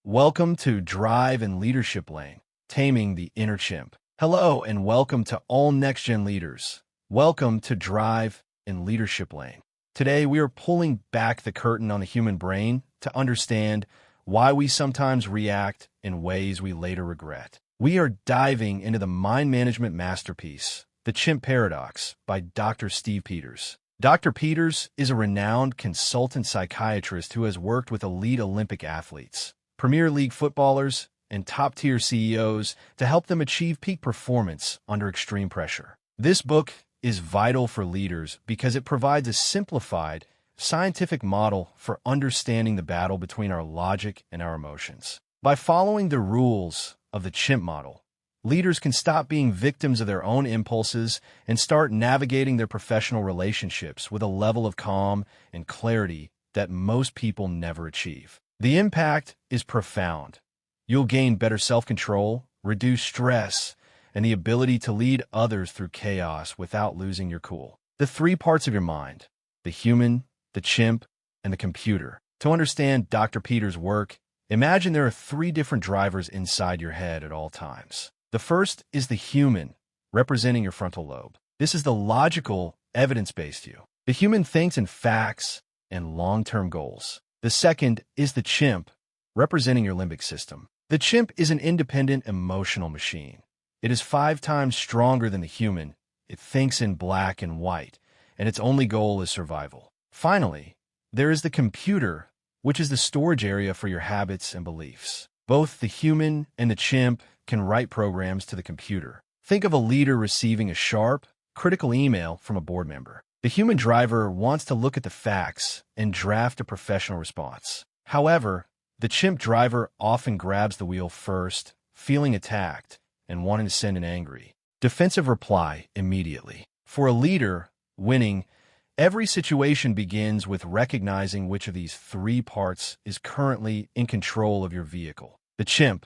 Welcome to Drive and Leadership Lane, Taming the Inner Chimp. Hello and welcome to all next-gen leaders. Welcome to Drive and Leadership Lane. Today we are pulling back the curtain on the human brain to understand why we sometimes react in ways we later regret. We are diving into the mind management masterpiece, The Chimp Paradox, by Dr. Steve Peters. Dr. Peters is a renowned consultant psychiatrist who has worked with elite Olympic athletes, Premier League footballers, and top-tier CEOs to help them achieve peak performance under extreme pressure. This book is vital for leaders because it provides a simplified, scientific model for understanding the battle between our logic and our emotions. By following the rules of the chimp model, leaders can stop being victims of their own impulses and start navigating their professional relationships with a level of calm and clarity that most people never achieve. The impact is profound. You'll gain better self-control, reduce stress, and the ability to lead others through chaos without losing your cool. The three parts of your mind: the human, the chimp, and the computer. To understand Dr. Peters' work, imagine there are three different drivers inside your head at all times. The first is the human, representing your frontal lobe. This is the logical, evidence-based you. The human thinks in facts and long-term goals. The second is the chimp, representing your limbic system. The chimp is an independent emotional machine. It is 5 times stronger than the human. It thinks in black and white, and its only goal is survival. Finally, there is the computer, which is the storage area for your habits and beliefs. Both the human and the chimp can write programs to the computer. Think of a leader receiving a sharp, critical email from a board member. The human driver wants to look at the facts and draft a professional response. However, the chimp driver often grabs the wheel first, feeling attacked and wanting to send an angry, defensive reply immediately. For a leader, winning every situation begins with recognizing which of these three parts is currently in control of your vehicle. The chimp,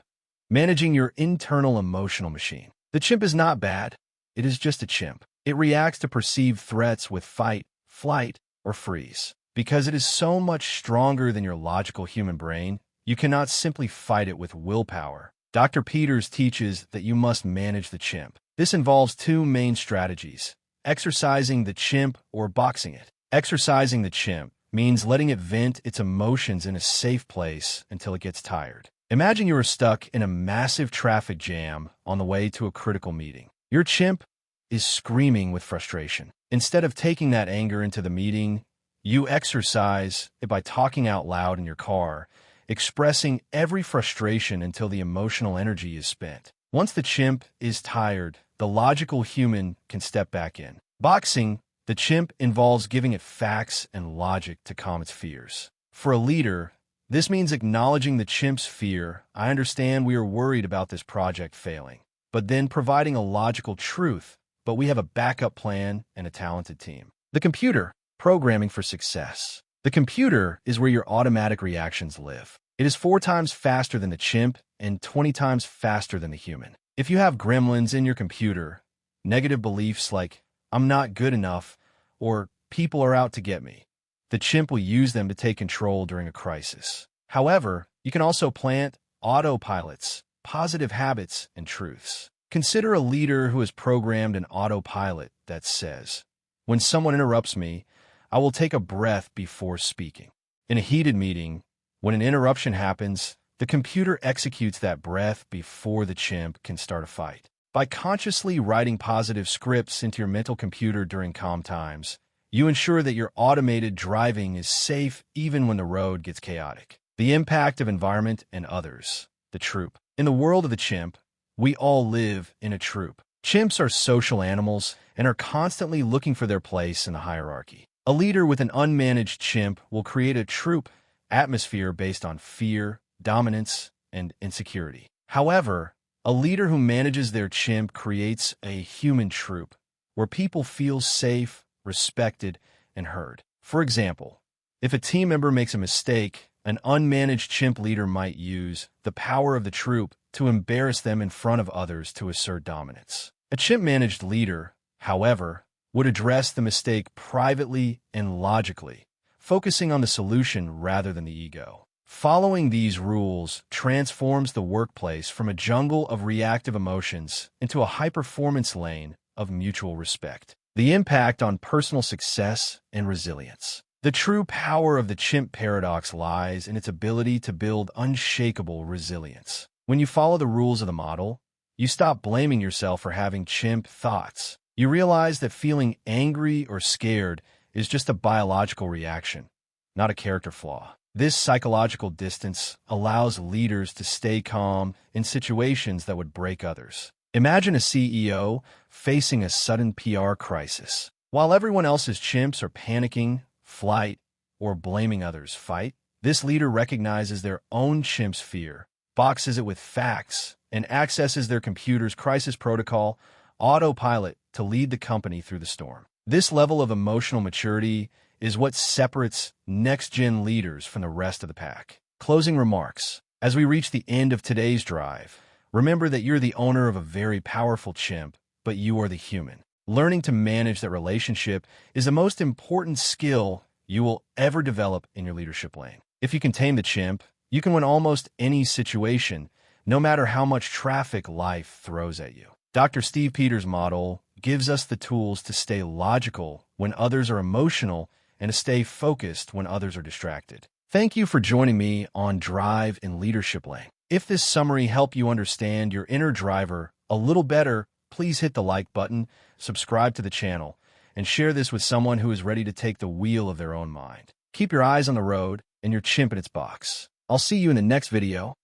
managing your internal emotional machine. The chimp is not bad. It is just a chimp. It reacts to perceived threats with fight, flight, or freeze. Because it is so much stronger than your logical human brain, you cannot simply fight it with willpower. Dr. Peters teaches that you must manage the chimp. This involves 2 main strategies: exercising the chimp or boxing it. Exercising the chimp means letting it vent its emotions in a safe place until it gets tired. Imagine you are stuck in a massive traffic jam on the way to a critical meeting. Your chimp is screaming with frustration. Instead of taking that anger into the meeting, you exercise it by talking out loud in your car, expressing every frustration until the emotional energy is spent. Once the chimp is tired, the logical human can step back in. Boxing the chimp involves giving it facts and logic to calm its fears. For a leader, this means acknowledging the chimp's fear. I understand we are worried about this project failing, but then providing a logical truth. But we have a backup plan and a talented team. The computer, programming for success. The computer is where your automatic reactions live. It is 4 times faster than the chimp and 20 times faster than the human. If you have gremlins in your computer, negative beliefs like, I'm not good enough, or people are out to get me, the chimp will use them to take control during a crisis. However, you can also plant autopilots, positive habits, and truths. Consider a leader who has programmed an autopilot that says, when someone interrupts me, I will take a breath before speaking. In a heated meeting, when an interruption happens, the computer executes that breath before the chimp can start a fight. By consciously writing positive scripts into your mental computer during calm times, you ensure that your automated driving is safe even when the road gets chaotic. The impact of environment and others. The troop. In the world of the chimp, we all live in a troop. Chimps are social animals and are constantly looking for their place in the hierarchy. A leader with an unmanaged chimp will create a troop atmosphere based on fear, dominance, and insecurity. However, a leader who manages their chimp creates a human troop where people feel safe, respected, and heard. For example, if a team member makes a mistake, an unmanaged chimp leader might use the power of the troop to embarrass them in front of others to assert dominance. A chimp-managed leader, however, would address the mistake privately and logically, focusing on the solution rather than the ego. Following these rules transforms the workplace from a jungle of reactive emotions into a high-performance lane of mutual respect. The impact on personal success and resilience. The true power of the Chimp Paradox lies in its ability to build unshakable resilience. When you follow the rules of the model, you stop blaming yourself for having chimp thoughts. You realize that feeling angry or scared is just a biological reaction, not a character flaw. This psychological distance allows leaders to stay calm in situations that would break others. Imagine a CEO facing a sudden PR crisis. While everyone else's chimps are panicking, flight, or blaming others, fight, this leader recognizes their own chimp's fear, boxes it with facts, and accesses their computer's crisis protocol, autopilot, to lead the company through the storm. This level of emotional maturity is what separates next-gen leaders from the rest of the pack. Closing remarks. As we reach the end of today's drive, remember that you're the owner of a very powerful chimp, but you are the human. Learning to manage that relationship is the most important skill you will ever develop in your leadership lane. If you can tame the chimp, you can win almost any situation, no matter how much traffic life throws at you. Dr. Steve Peters' model gives us the tools to stay logical when others are emotional and to stay focused when others are distracted. Thank you for joining me on Drive in Leadership Lane. If this summary helped you understand your inner driver a little better, please hit the like button, subscribe to the channel, and share this with someone who is ready to take the wheel of their own mind. Keep your eyes on the road and your chimp in its box. I'll see you in the next video.